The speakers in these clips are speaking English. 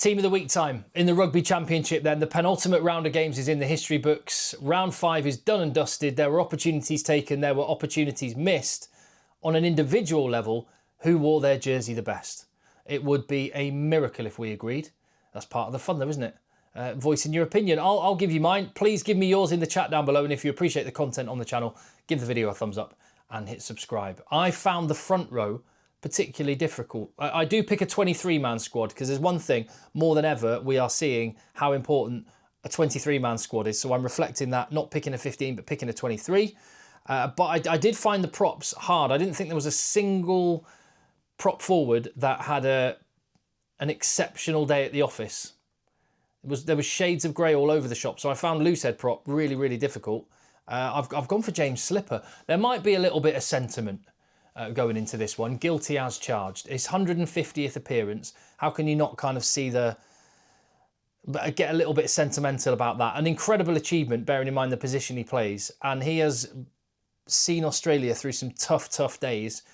Team of the week time in the Rugby Championship then. The penultimate round of games is in the history books. Round 5 is done and dusted. There were opportunities taken. There were opportunities missed. On an individual level, who wore their jersey the best? It would be a miracle if we agreed. That's part of the fun though, isn't it? Voicing your opinion. I'll give you mine. Please give me yours in the chat down below. And if you appreciate the content on the channel, give the video a thumbs up and hit subscribe. I found the front row particularly difficult. I do pick a 23-man squad because there's one thing more than ever we are seeing how important a 23-man squad is. So I'm reflecting that, not picking a 15, but picking a 23. But I did find the props hard. I didn't think there was a single prop forward that had an exceptional day at the office. There was shades of grey all over the shop. So I found loosehead prop really, really difficult. I've gone for James Slipper. There might be a little bit of sentiment going into this one. Guilty as charged. His 150th appearance. How can you not kind of see get a little bit sentimental about that? An incredible achievement, bearing in mind the position he plays. And he has seen Australia through some tough days.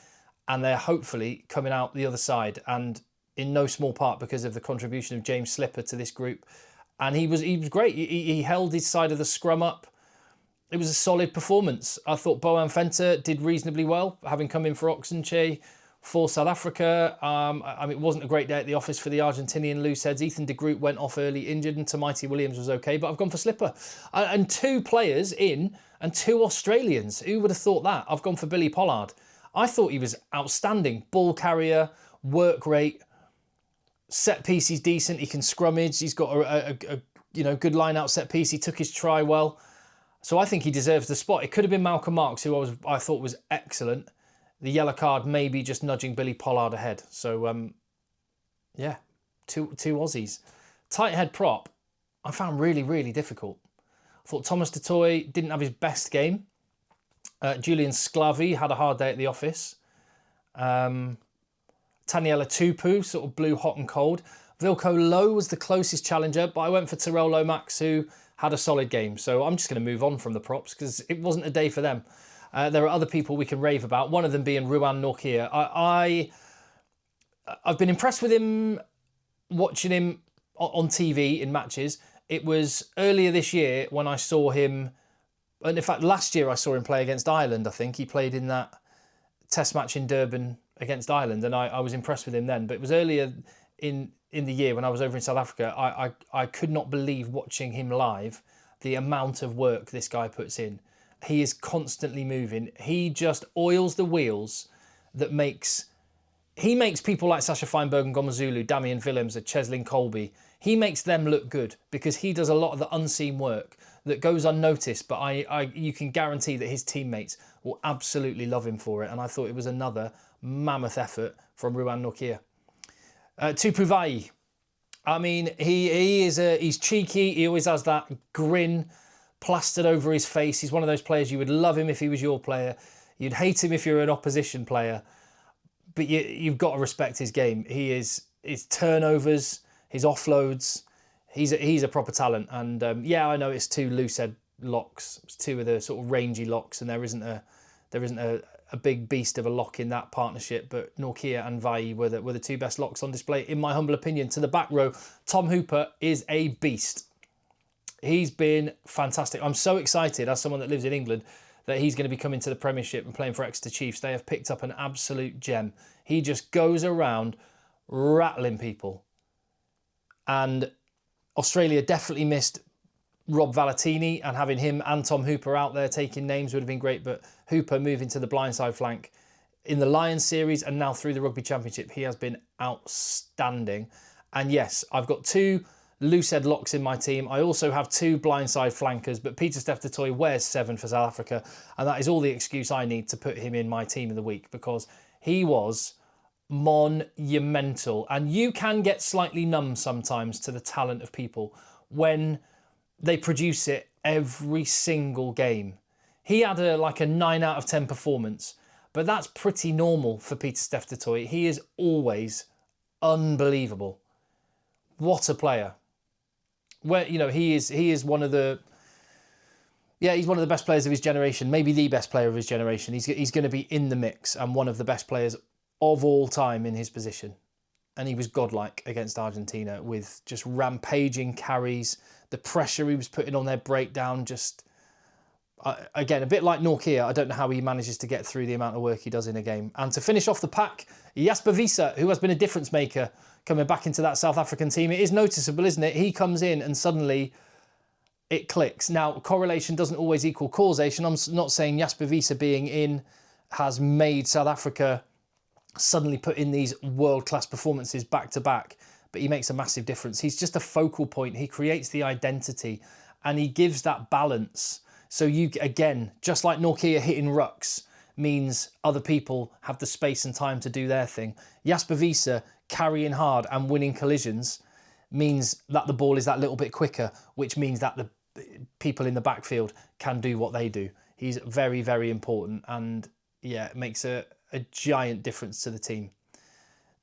And they're hopefully coming out the other side. And in no small part because of the contribution of James Slipper to this group. And he was great. He held his side of the scrum up. It was a solid performance. I thought Boan Fenter did reasonably well, having come in for Oxenche for South Africa. I mean, it wasn't a great day at the office for the Argentinian looseheads. Ethan de Groot went off early injured and Tamaiti Williams was okay, but I've gone for Slipper. And 2 players in and 2 Australians. Who would have thought that? I've gone for Billy Pollard. I thought he was outstanding. Ball carrier, work rate, set piece he's decent. He can scrummage. He's got a good line out set piece. He took his try well. So I think he deserves the spot. It could have been Malcolm Marks, who I thought was excellent. The yellow card maybe just nudging Billy Pollard ahead. So, yeah, two Aussies. Tight head prop, I found really, really difficult. I thought Thomas Dutoy didn't have his best game. Julian Sclavi had a hard day at the office. Taniela Tupu sort of blew hot and cold. Vilko Lowe was the closest challenger, but I went for Tyrell Lomax, who had a solid game. So I'm just going to move on from the props because it wasn't a day for them. There are other people we can rave about, one of them being Ruan Norkia. I've been impressed with him, watching him on TV in matches. It was earlier this year when I saw him, and in fact last year I saw him play against Ireland. I think he played in that test match in Durban against Ireland, and I was impressed with him then. But it was earlier in the year when I was over in South Africa. I could not believe watching him live, the amount of work this guy puts in. He is constantly moving. He just oils the wheels that makes people like Sasha Feinberg and Gomazulu, Damian Willems and Cheslin Colby, he makes them look good because he does a lot of the unseen work that goes unnoticed, but you can guarantee that his teammates will absolutely love him for it. And I thought it was another mammoth effort from Ruan Norkia. Tupu Vai. I mean, he's cheeky. He always has that grin plastered over his face. He's one of those players you would love him if he was your player. You'd hate him if you're an opposition player. But you've got to respect his game. His turnovers, his offloads. He's a proper talent. And yeah, I know it's 2 loosehead locks. It's 2 of the sort of rangy locks, and there isn't a big beast of a lock in that partnership, but Norkia and Vai were the 2 best locks on display, in my humble opinion. To the back row, Tom Hooper is a beast. He's been fantastic. I'm so excited, as someone that lives in England, that he's going to be coming to the Premiership and playing for Exeter Chiefs. They have picked up an absolute gem. He just goes around rattling people. And Australia definitely missed Rob Valentini, and having him and Tom Hooper out there taking names would have been great, but Hooper moving to the blindside flank in the Lions series and now through the Rugby Championship, he has been outstanding. And yes, I've got 2 loosehead locks in my team. I also have 2 blindside flankers, but Pieter-Steph du Toit wears 7 for South Africa, and that is all the excuse I need to put him in my team of the week, because he was monumental. And you can get slightly numb sometimes to the talent of people when they produce it every single game. He had like a 9 out of 10 performance, but that's pretty normal for Pieter-Steph du Toit. He is always unbelievable. What a player. Where, you know, he is one of the, yeah, he's one of the best players of his generation, maybe the best player of his generation. He's going to be in the mix and one of the best players of all time in his position. and he was godlike against Argentina with just rampaging carries, the pressure he was putting on their breakdown. Just again, a bit like Norkia, I don't know how he manages to get through the amount of work he does in a game. And to finish off the pack, Jasper Wiese, who has been a difference maker coming back into that South African team. It is noticeable, isn't it? He comes in and suddenly it clicks. Now, correlation doesn't always equal causation. I'm not saying Jasper Wiese being in has made South Africa suddenly put in these world-class performances back to back, but he makes a massive difference. He's just a focal point. He creates the identity and he gives that balance. So you, again, just like Norkia hitting rucks means other people have the space and time to do their thing. Jasper Wiese carrying hard and winning collisions means that the ball is that little bit quicker, which means that the people in the backfield can do what they do. He's very, very important, and yeah, it makes a giant difference to the team.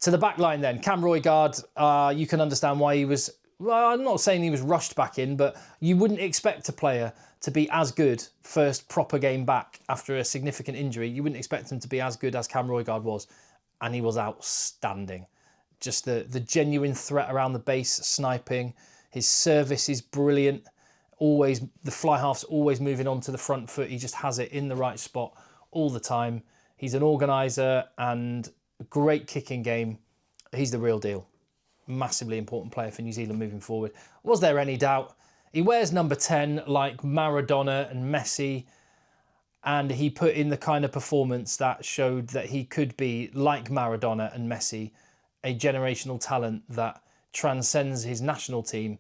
To the back line then, Cam Roygaard, you can understand why he was, well, I'm not saying he was rushed back in, but you wouldn't expect a player to be as good first proper game back after a significant injury. You wouldn't expect him to be as good as Cam Roygaard was, and he was outstanding. Just the genuine threat around the base, sniping. His service is brilliant. Always, the fly half's always moving on to the front foot. He just has it in the right spot all the time. He's an organiser and great kicking game. He's the real deal. Massively important player for New Zealand moving forward. Was there any doubt? He wears number 10 like Maradona and Messi, and he put in the kind of performance that showed that he could be, like Maradona and Messi, a generational talent that transcends his national team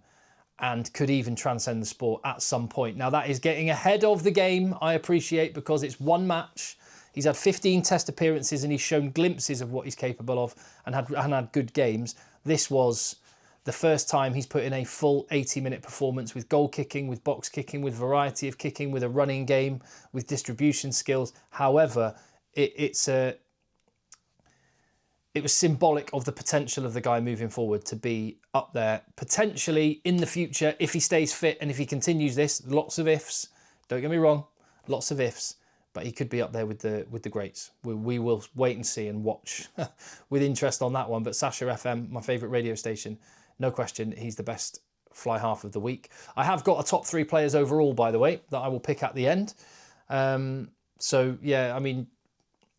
and could even transcend the sport at some point. Now, that is getting ahead of the game, I appreciate, because it's one match. He's had 15 test appearances and he's shown glimpses of what he's capable of and had good games. This was the first time he's put in a full 80-minute performance with goal kicking, with box kicking, with variety of kicking, with a running game, with distribution skills. However, it was symbolic of the potential of the guy moving forward to be up there, potentially in the future, if he stays fit and if he continues this. Lots of ifs, don't get me wrong, lots of ifs, but he could be up there with the greats. We will wait and see and watch with interest on that one. But Sasha FM, my favourite radio station, no question, he's the best fly half of the week. I have got a top 3 players overall, by the way, that I will pick at the end. So, yeah, I mean,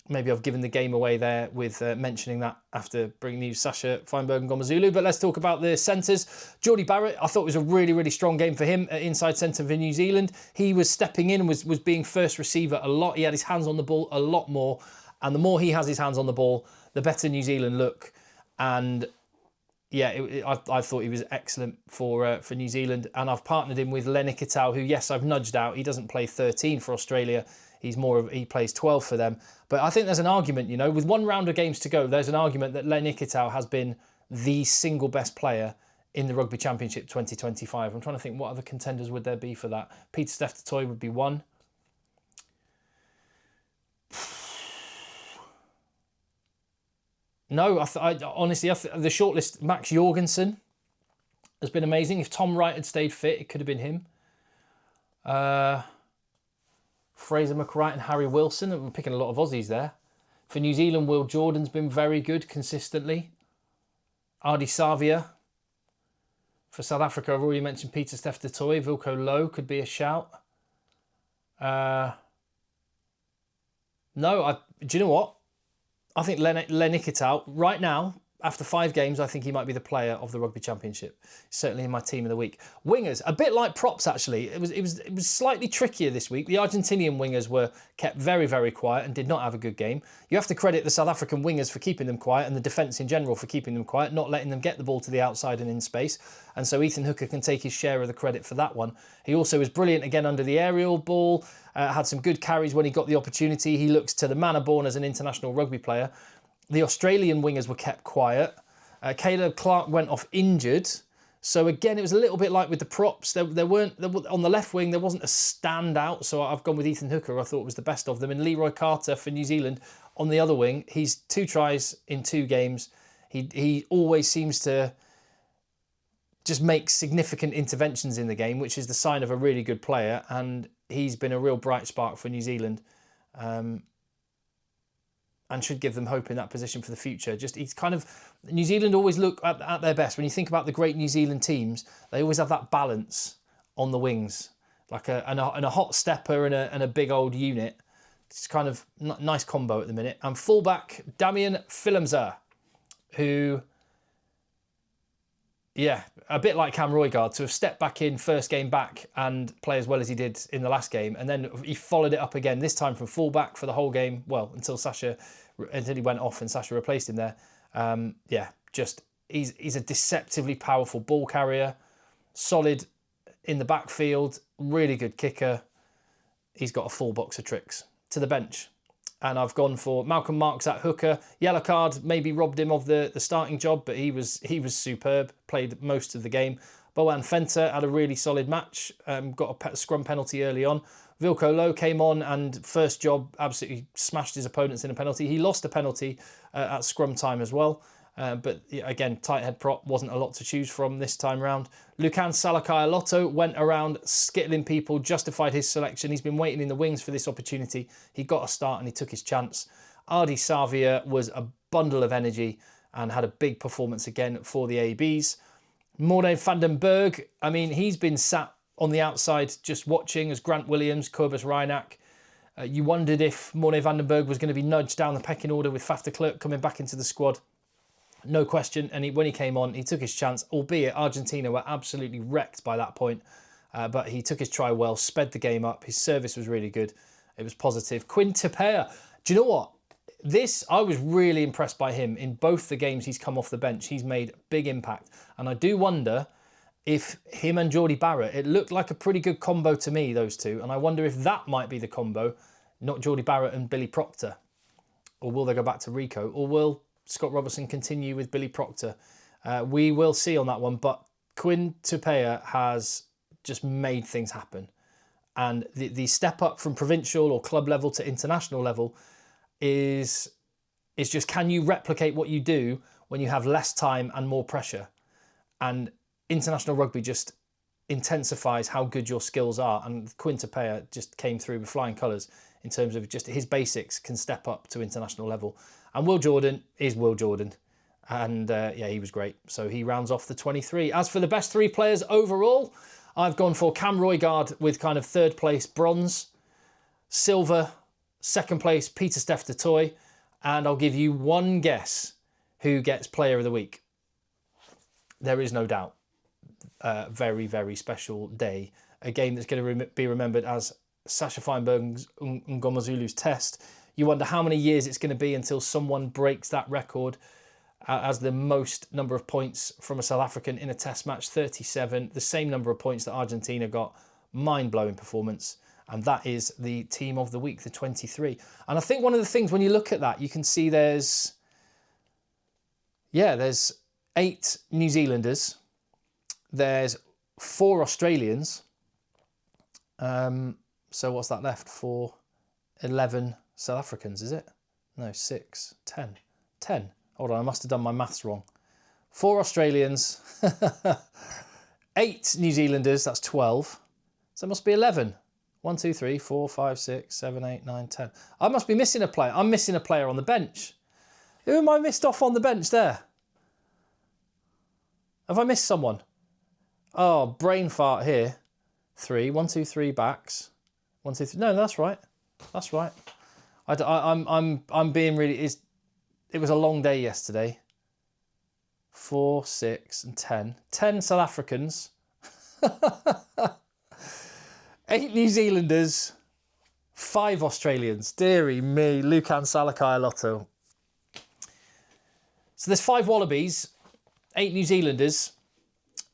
maybe I've given the game away there with mentioning that after bringing you Sasha Feinberg and Gomazulu. But let's talk about the centres. Geordie Barrett, I thought it was a really, really strong game for him at inside centre for New Zealand. He was stepping in and was being first receiver a lot. He had his hands on the ball a lot more. And the more he has his hands on the ball, the better New Zealand look. And yeah, I thought he was excellent for New Zealand. And I've partnered him with Len Ikitau, who, yes, I've nudged out. He doesn't play 13 for Australia. He plays 12 for them. But I think there's an argument, with one round of games to go, there's an argument that Len Ikitau has been the single best player in the Rugby Championship 2025. I'm trying to think what other contenders would there be for that. Peter Steph Toy would be one. No, honestly, the shortlist, Max Jorgensen has been amazing. If Tom Wright had stayed fit, it could have been him. Fraser McWright and Harry Wilson. We're picking a lot of Aussies there. For New Zealand, Will Jordan's been very good consistently. Ardie Savia. For South Africa, I've already mentioned Peter Steph Toy. Wilco Lowe could be a shout. No, do you know what? I think Len Ikitau, right now, after 5 games, I think he might be the player of the Rugby Championship. Certainly in my team of the week. Wingers, a bit like props actually. It was slightly trickier this week. The Argentinian wingers were kept very, very quiet and did not have a good game. You have to credit the South African wingers for keeping them quiet and the defence in general for keeping them quiet, not letting them get the ball to the outside and in space. And so Ethan Hooker can take his share of the credit for that one. He also was brilliant again under the aerial ball. Had some good carries when he got the opportunity. He looks to the manner born as an international rugby player. The Australian wingers were kept quiet. Caleb Clark went off injured. So again, it was a little bit like with the props. There weren't on the left wing, there wasn't a standout. So I've gone with Ethan Hooker. I thought was the best of them. And Leroy Carter for New Zealand on the other wing. He's 2 tries in 2 games. He always seems to just make significant interventions in the game, which is the sign of a really good player. And he's been a real bright spark for New Zealand. and should give them hope in that position for the future. Just he's kind of, New Zealand always look at their best. When you think about the great New Zealand teams, they always have that balance on the wings, like and a hot stepper and a big old unit. It's kind of nice combo at the minute. And fullback Damian Fillemser, who, yeah, a bit like Cam Roygaard, to have stepped back in first game back and play as well as he did in the last game. And then he followed it up again, this time from fullback for the whole game. Well, until he went off and Sasha replaced him there. Yeah, just he's a deceptively powerful ball carrier, solid in the backfield, really good kicker. He's got a full box of tricks. To the bench. And I've gone for Malcolm Marks at hooker. Yellow card maybe robbed him of the starting job, but he was superb, played most of the game. Boan Fenter had a really solid match, got a scrum penalty early on. Vilko Low came on and first job absolutely smashed his opponents in a penalty. He lost a penalty at scrum time as well. But again, tight head prop, wasn't a lot to choose from this time round. Lukan Salakai-Lotto went around skittling people, justified his selection. He's been waiting in the wings for this opportunity. He got a start and he took his chance. Ardi Savia was a bundle of energy and had a big performance again for the ABs. Morne van den Berg, I mean, he's been sat on the outside just watching as Grant Williams, Kobus Reinach. You wondered if Morne van den Berg was going to be nudged down the pecking order with Faf de Klerk coming back into the squad. No question, and when he came on, he took his chance, albeit Argentina were absolutely wrecked by that point. But he took his try well, sped the game up. His service was really good. It was positive. Quinn Tapea, do you know what? I was really impressed by him. In both the games he's come off the bench, he's made big impact. And I do wonder if him and Geordie Barrett, it looked like a pretty good combo to me, those two. And I wonder if that might be the combo, not Geordie Barrett and Billy Proctor. Or will they go back to Rico? Or will Scott Robertson continue with Billy Proctor? We will see on that one, but Quinn Tapea has just made things happen. And the step up from provincial or club level to international level is just, can you replicate what you do when you have less time and more pressure? And international rugby just intensifies how good your skills are. And Quinn Tapea just came through with flying colours in terms of just his basics can step up to international level. And Will Jordan is Will Jordan. And yeah, he was great. So he rounds off the 23. As for the best three players overall, I've gone for Cam Roygaard with kind of third place bronze, silver, second place Peter Steph de Toy, and I'll give you one guess who gets player of the week. There is no doubt. Very, very special day. A game that's going to be remembered as Sasha Feinberg's Ngomazulu's test. You wonder how many years it's going to be until someone breaks that record as the most number of points from a South African in a test match, 37, the same number of points that Argentina got. Mind-blowing performance. And that is the team of the week, the 23. And I think one of the things when you look at that, you can see there's 8 New Zealanders. There's 4 Australians. So what's that left for? 11 South Africans, is it? No, 6, 10. 10. Hold on, I must have done my maths wrong. 4 Australians, 8 New Zealanders, that's 12. So it must be 11. 1, 2, 3, 4, 5, 6, 7, 8, 9, 10. I must be missing a player. I'm missing a player on the bench. Who am I missed off on the bench there? Have I missed someone? Oh, brain fart here. 3, 1, 2, 3 backs. 1, 2, 3. No, that's right. That's right. I'm being really. It was a long day yesterday. 4, 6, and 10. 10 South Africans. 8 New Zealanders. 5 Australians. Deary me. Lukan Salakai-Lotto. So there's 5 Wallabies. 8 New Zealanders.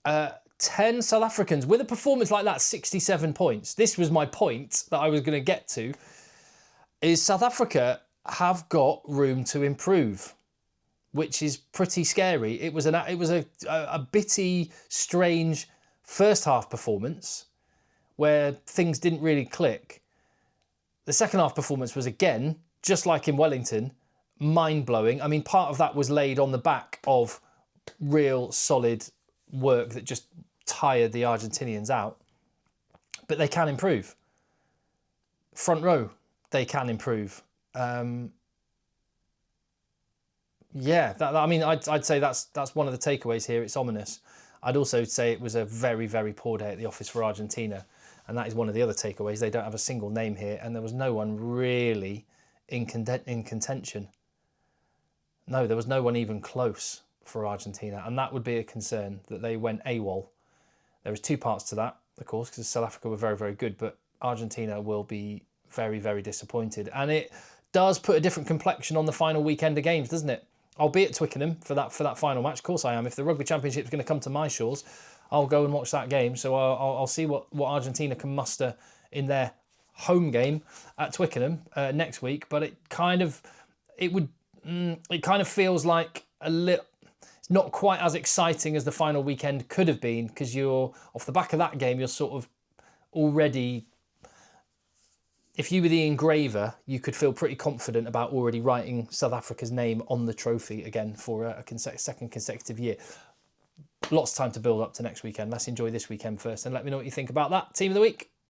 10 South Africans. With a performance like that, 67 points. This was my point that I was going to get to. Is South Africa have got room to improve, which is pretty scary. It was a bitty, strange first half performance where things didn't really click. The second half performance was, again, just like in Wellington, mind-blowing. I mean, part of that was laid on the back of real solid work that just tired the Argentinians out. But they can improve. Front row, they can improve. Yeah, I mean, I'd say that's one of the takeaways here. It's ominous. I'd also say it was a very, very poor day at the office for Argentina. And that is one of the other takeaways. They don't have a single name here, and there was no one really in contention. No, there was no one even close for Argentina, and that would be a concern, that they went AWOL. There was two parts to that, of course, because South Africa were very, very good, but Argentina will be very, very disappointed. And it does put a different complexion on the final weekend of games, doesn't it? I'll be at Twickenham for that final match. Of course I am. If the Rugby Championship is going to come to my shores, I'll go and watch that game. So I'll see what Argentina can muster in their home game at Twickenham next week. But it kind of feels like a little. It's not quite as exciting as the final weekend could have been, because you're off the back of that game. You're sort of already. If you were the engraver, you could feel pretty confident about already writing South Africa's name on the trophy again for a second consecutive year. Lots of time to build up to next weekend. Let's enjoy this weekend first, and let me know what you think about that. Team of the week.